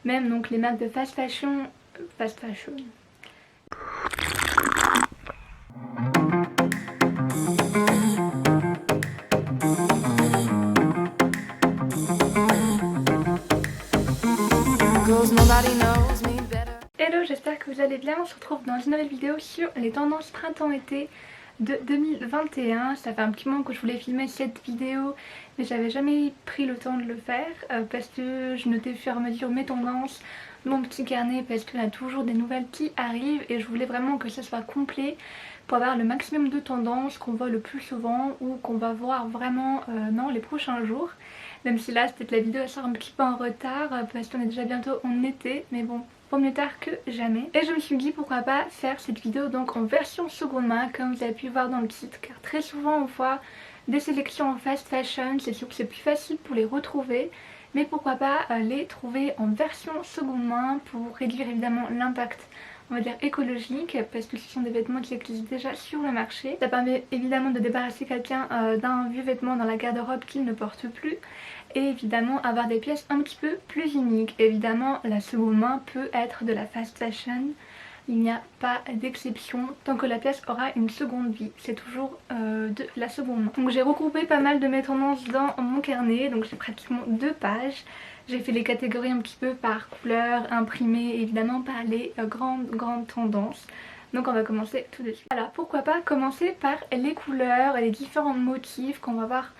même donc les marques de fast fashion. Hello, j'espère que vous allez bien. On se retrouve dans une nouvelle vidéo sur les tendances printemps-été de 2021. Ça fait un petit moment que je voulais filmer cette vidéo, mais j'avais jamais pris le temps de le faire parce que je notais au fur et à mesure mes tendances, mon petit carnet, parce qu'il y a toujours des nouvelles qui arrivent et je voulais vraiment que ça soit complet pour avoir le maximum de tendances qu'on voit le plus souvent ou qu'on va voir vraiment dans les prochains jours. Même si là peut-être la vidéo sort un petit peu en retard parce qu'on est déjà bientôt en été, mais bon, vaut mieux tard que jamais. Et je me suis dit pourquoi pas faire cette vidéo donc en version seconde main comme vous avez pu voir dans le titre, car très souvent on voit des sélections en fast fashion, c'est sûr que c'est plus facile pour les retrouver, mais pourquoi pas les trouver en version seconde main pour réduire évidemment l'impact, on va dire écologique, parce que ce sont des vêtements qui existent déjà sur le marché. Ça permet évidemment de débarrasser quelqu'un d'un vieux vêtement dans la garde-robe qu'il ne porte plus, et évidemment avoir des pièces un petit peu plus uniques. Évidemment la seconde main peut être de la fast fashion, il n'y a pas d'exception tant que la pièce aura une seconde vie, c'est toujours de la seconde main. Donc j'ai regroupé pas mal de mes tendances dans mon carnet, donc j'ai pratiquement 2 pages. J'ai fait les catégories un petit peu par couleur, imprimées évidemment par les grandes tendances. Donc on va commencer tout de suite. Alors pourquoi pas commencer par les couleurs et les différents motifs qu'on va voir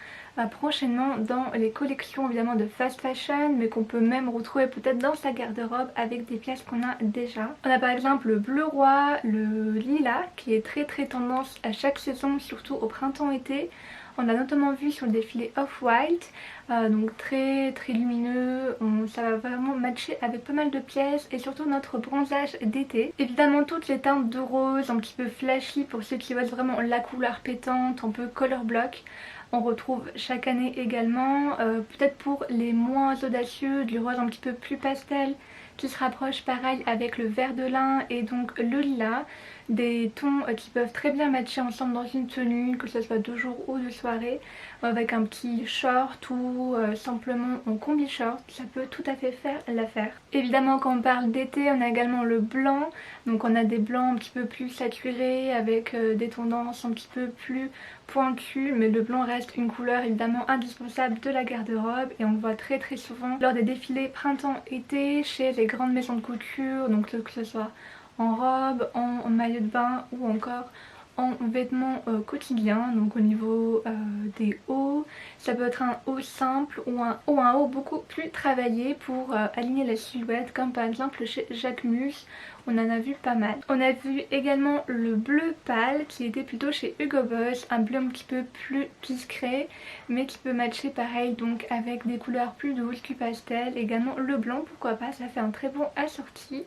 prochainement dans les collections évidemment de fast fashion, mais qu'on peut même retrouver peut-être dans sa garde-robe avec des pièces qu'on a déjà. On a par exemple le bleu roi, le lilas qui est très tendance à chaque saison, surtout au printemps-été. On a notamment vu sur le défilé Off-White, donc très lumineux, ça va vraiment matcher avec pas mal de pièces et surtout notre bronzage d'été. Évidemment toutes les teintes de rose, un petit peu flashy pour ceux qui veulent vraiment la couleur pétante, un peu color block. On retrouve chaque année également, peut-être pour les moins audacieux, du rose un petit peu plus pastel qui se rapproche pareil avec le vert de lin et donc le lilas. Des tons qui peuvent très bien matcher ensemble dans une tenue, que ce soit de jour ou de soirée, avec un petit short ou simplement en combi short, ça peut tout à fait faire l'affaire. Évidemment quand on parle d'été on a également le blanc, donc on a des blancs un petit peu plus saturés avec des tendances un petit peu plus pointues, mais le blanc reste une couleur évidemment indispensable de la garde-robe et on le voit très souvent lors des défilés printemps-été chez les grandes maisons de couture, donc que ce soit en robe, en maillot de bain ou encore en vêtements quotidiens. Donc au niveau des hauts, ça peut être un haut simple ou un haut beaucoup plus travaillé pour aligner la silhouette, comme par exemple chez Jacquemus, on en a vu pas mal. On a vu également le bleu pâle qui était plutôt chez Hugo Boss, un bleu un petit peu plus discret mais qui peut matcher pareil donc avec des couleurs plus douces que pastel. Également le blanc, pourquoi pas, ça fait un très bon assorti.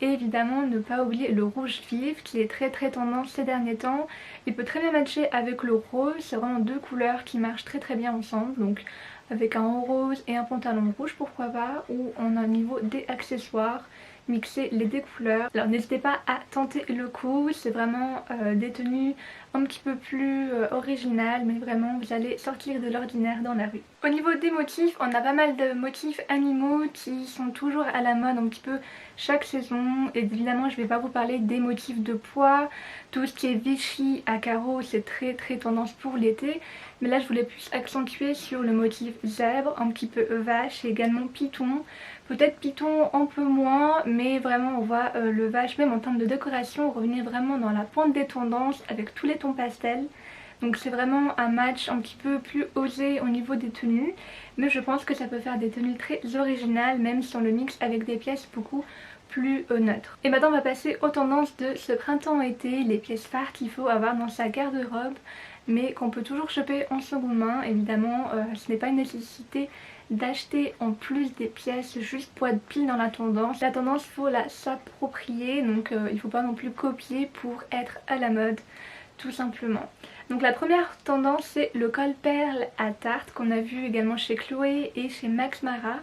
Et évidemment ne pas oublier le rouge vif qui est très tendance ces derniers temps. Il peut très bien matcher avec le rose, c'est vraiment 2 couleurs qui marchent très bien ensemble. Donc avec un haut rose et un pantalon rouge pourquoi pas, ou on a au niveau des accessoires mixer les 2 couleurs. Alors n'hésitez pas à tenter le coup, c'est vraiment des tenues un petit peu plus originales, mais vraiment vous allez sortir de l'ordinaire dans la rue. Au niveau des motifs, on a pas mal de motifs animaux qui sont toujours à la mode un petit peu chaque saison. Et évidemment je vais pas vous parler des motifs de pois, tout ce qui est Vichy à carreaux c'est très tendance pour l'été, mais là je voulais plus accentuer sur le motif zèbre, un petit peu vache et également python. Peut-être python un peu moins, mais vraiment on voit le vache même en termes de décoration revenir vraiment dans la pointe des tendances avec tous les tons pastels. Donc c'est vraiment un match un petit peu plus osé au niveau des tenues, mais je pense que ça peut faire des tenues très originales même si on le mixe avec des pièces beaucoup plus neutres. Et maintenant on va passer aux tendances de ce printemps-été, les pièces phares qu'il faut avoir dans sa garde-robe mais qu'on peut toujours choper en seconde main. Évidemment ce n'est pas une nécessité d'acheter en plus des pièces juste pour être pile dans la tendance. La tendance il faut la s'approprier, donc il ne faut pas non plus copier pour être à la mode tout simplement. Donc la première tendance c'est le col perle à tarte qu'on a vu également chez Chloé et chez Max Mara.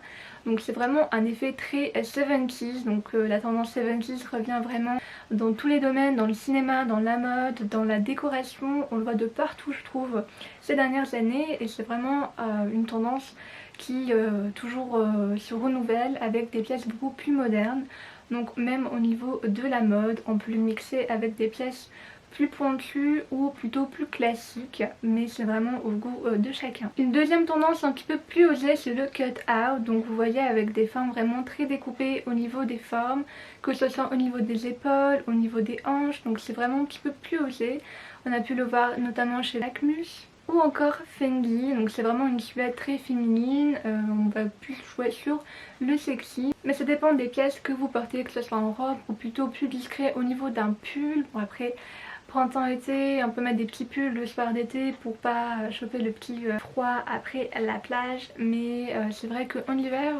Donc c'est vraiment un effet très 70s, donc la tendance 70s revient vraiment dans tous les domaines, dans le cinéma, dans la mode, dans la décoration, on le voit de partout je trouve ces dernières années et c'est vraiment une tendance qui toujours se renouvelle avec des pièces beaucoup plus modernes. Donc même au niveau de la mode, on peut le mixer avec des pièces plus pointues ou plutôt plus classiques, mais c'est vraiment au goût de chacun. Une deuxième tendance un petit peu plus osée, c'est le cut out. Donc vous voyez, avec des formes vraiment très découpées au niveau des formes, que ce soit au niveau des épaules, au niveau des hanches, donc c'est vraiment un petit peu plus osé. On a pu le voir notamment chez Jacquemus ou encore Fendi, donc c'est vraiment une silhouette très féminine. On va plus jouer sur le sexy, mais ça dépend des pièces que vous portez, que ce soit en robe ou plutôt plus discret au niveau d'un pull. Bon, après printemps-été, on peut mettre des petits pulls le soir d'été pour pas choper le petit froid après la plage, mais c'est vrai qu'en hiver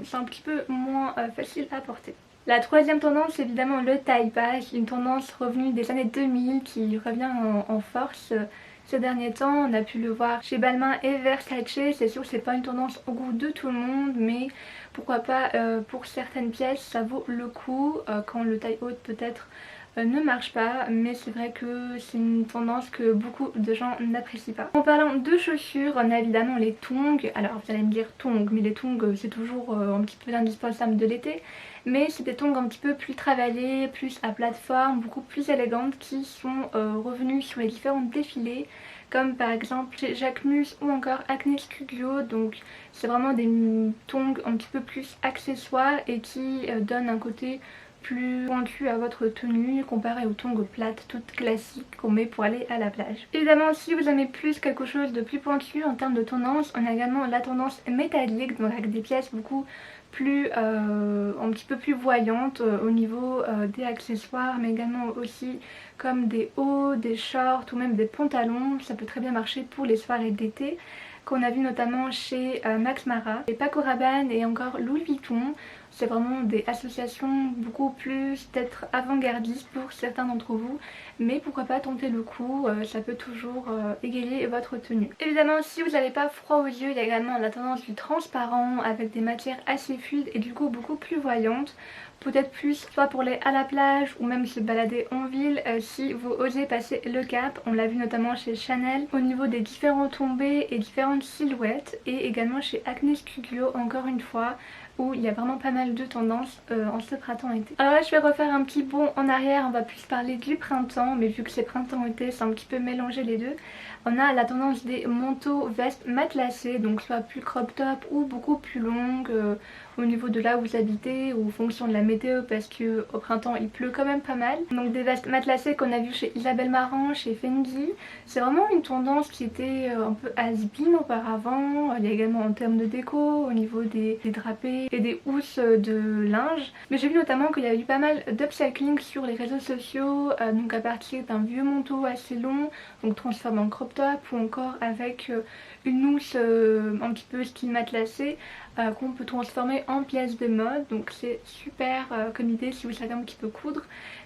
c'est un petit peu moins facile à porter. La troisième tendance, c'est évidemment le taille basse, une tendance revenue des années 2000 qui revient en force ces derniers temps. On a pu le voir chez Balmain et Versace. C'est sûr que c'est pas une tendance au goût de tout le monde, mais pourquoi pas pour certaines pièces ça vaut le coup quand le taille haute peut-être ne marche pas, mais c'est vrai que c'est une tendance que beaucoup de gens n'apprécient pas. En parlant de chaussures, on a évidemment les tongs. Alors vous allez me dire tongs, mais les tongs c'est toujours un petit peu indispensable de l'été, mais c'est des tongs un petit peu plus travaillés, plus à plateforme, beaucoup plus élégantes, qui sont revenus sur les différents défilés, comme par exemple chez Jacquemus ou encore Acne Studio. Donc c'est vraiment des tongs un petit peu plus accessoires et qui donnent un côté plus pointu à votre tenue comparé aux tongs plates toutes classiques qu'on met pour aller à la plage. Évidemment, si vous aimez plus quelque chose de plus pointu en termes de tendance, on a également la tendance métallique, donc avec des pièces beaucoup plus un petit peu plus voyantes au niveau des accessoires, mais également aussi comme des hauts, des shorts ou même des pantalons. Ça peut très bien marcher pour les soirées d'été, qu'on a vu notamment chez Max Mara, et Paco Rabanne et encore Louis Vuitton. C'est vraiment des associations beaucoup plus peut-être avant-gardistes pour certains d'entre vous, mais pourquoi pas tenter le coup, ça peut toujours égayer votre tenue. Évidemment, si vous n'avez pas froid aux yeux, il y a également la tendance du transparent avec des matières assez fluides et du coup beaucoup plus voyantes. Peut-être plus soit pour aller à la plage ou même se balader en ville si vous osez passer le cap. On l'a vu notamment chez Chanel au niveau des différents tombés et différentes silhouettes, et également chez Acne Studio encore une fois, où il y a vraiment pas mal de tendances en ce printemps-été. Alors là je vais refaire un petit bond en arrière, on va plus parler du printemps, mais vu que c'est printemps-été c'est un petit peu mélangé les deux. On a la tendance des manteaux vestes matelassés, donc soit plus crop top ou beaucoup plus longues au niveau de là où vous habitez ou en fonction de la météo, parce que au printemps il pleut quand même pas mal. Donc des vestes matelassées qu'on a vu chez Isabelle Marant, chez Fendi. C'est vraiment une tendance qui était un peu has-been auparavant. Il y a également en termes de déco au niveau des drapés et des housses de linge. Mais j'ai vu notamment qu'il y avait eu pas mal d'upcycling sur les réseaux sociaux, donc à partir d'un vieux manteau assez long, donc transformé en crop top, ou encore avec une housse un petit peu style matelassé qu'on peut transformer en pièce de mode. Donc c'est super comme idée si vous savez un petit peu coudre.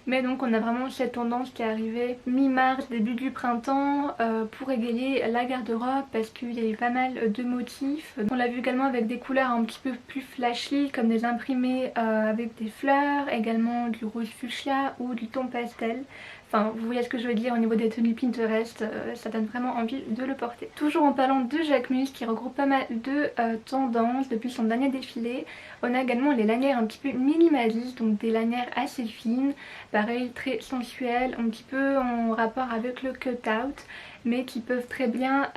Mais donc on a vraiment cette tendance qui est arrivée mi-mars, début du printemps, pour égayer la garde-robe, parce qu'il y avait pas mal de motifs. On l'a vu également avec des couleurs un petit peu plus flashy, comme des imprimés avec des fleurs, également du rose fuchsia ou du ton pastel. Enfin, vous voyez ce que je veux dire au niveau des tenues Pinterest, ça donne vraiment envie de le porter. Toujours en parlant de Jacquemus qui regroupe pas mal de tendances depuis son dernier défilé, on a également les lanières un petit peu minimalistes, donc des lanières assez fines, pareil très sensuelles, un petit peu en rapport avec le cut-out, mais qui peuvent très bien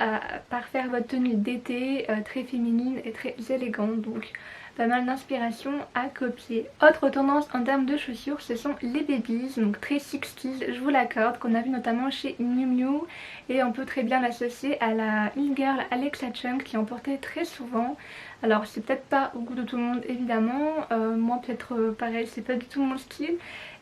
parfaire votre tenue d'été, très féminine et très élégante. Donc pas mal d'inspiration à copier. Autre tendance en termes de chaussures, ce sont les babies, donc très 60s, je vous l'accorde, qu'on a vu notamment chez Miu Miu, et on peut très bien l'associer à la e-girl Alexa Chung qui en portait très souvent. Alors c'est peut-être pas au goût de tout le monde évidemment, moi peut-être pareil, c'est pas du tout mon style,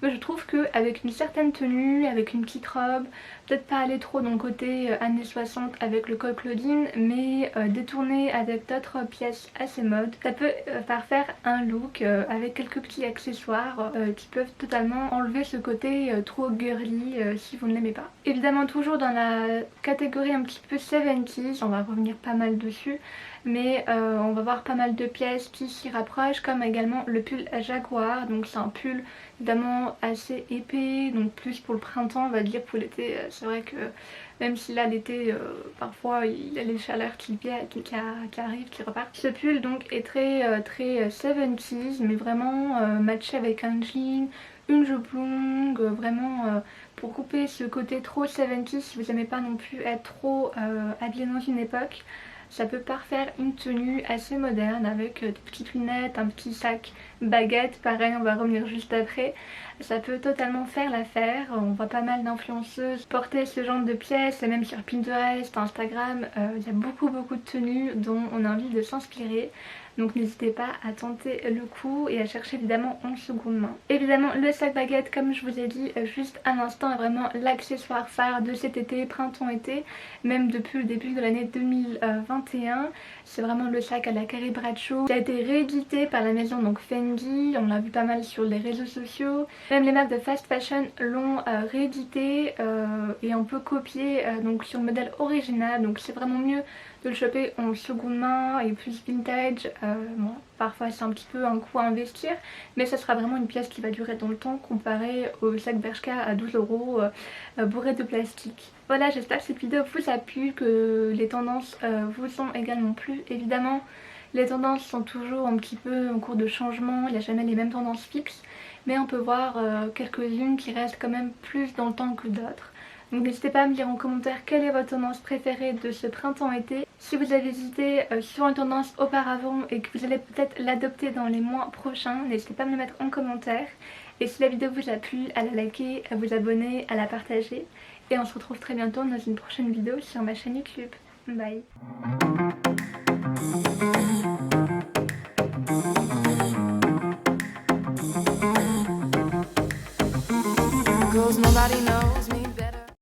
mais je trouve qu'avec une certaine tenue, avec une petite robe, peut-être pas aller trop dans le côté années 60 avec le col Claudine, mais détourner avec d'autres pièces assez mode, ça peut parfaire un look avec quelques petits accessoires qui peuvent totalement enlever ce côté trop girly si vous ne l'aimez pas. Évidemment toujours dans la catégorie un petit peu 70s, on va revenir pas mal dessus, mais on va voir pas mal de pièces qui s'y rapprochent, comme également le pull Jaguar. Donc c'est un pull évidemment assez épais, donc plus pour le printemps on va dire. Pour l'été c'est vrai que même si là l'été parfois il y a les chaleurs qui arrivent, qui repartent. Ce pull donc est très 70s, mais vraiment matché avec un jean, une jupe longue, vraiment pour couper ce côté trop 70s si vous n'aimez pas non plus être trop habillé dans une époque. Ça peut parfaire une tenue assez moderne avec des petites lunettes, un petit sac baguette, pareil on va revenir juste après. Ça peut totalement faire l'affaire, on voit pas mal d'influenceuses porter ce genre de pièces, et même sur Pinterest, Instagram, il y a beaucoup de tenues dont on a envie de s'inspirer. Donc n'hésitez pas à tenter le coup et à chercher évidemment en seconde main. Évidemment le sac baguette, comme je vous ai dit juste un instant, est vraiment l'accessoire phare de cet été, printemps-été, même depuis le début de l'année 2021. C'est vraiment le sac à la Carrie Bradshaw qui a été réédité par la maison donc Fendi, on l'a vu pas mal sur les réseaux sociaux. Même les marques de fast fashion l'ont réédité et on peut copier donc sur le modèle original, donc c'est vraiment mieux de le choper en seconde main et plus vintage. Bon, parfois c'est un petit peu un coût à investir, mais ça sera vraiment une pièce qui va durer dans le temps comparé au sac Bershka à 12 € bourré de plastique. Voilà, j'espère que cette vidéo vous a plu, que les tendances vous ont également plu. Évidemment les tendances sont toujours un petit peu en cours de changement, il n'y a jamais les mêmes tendances fixes, mais on peut voir quelques-unes qui restent quand même plus dans le temps que d'autres. Donc n'hésitez pas à me dire en commentaire quelle est votre tendance préférée de ce printemps-été. Si vous avez hésité sur une tendance auparavant et que vous allez peut-être l'adopter dans les mois prochains, n'hésitez pas à me le mettre en commentaire. Et si la vidéo vous a plu, à la liker, à vous abonner, à la partager. Et on se retrouve très bientôt dans une prochaine vidéo sur ma chaîne YouTube. Bye. Nobody knows.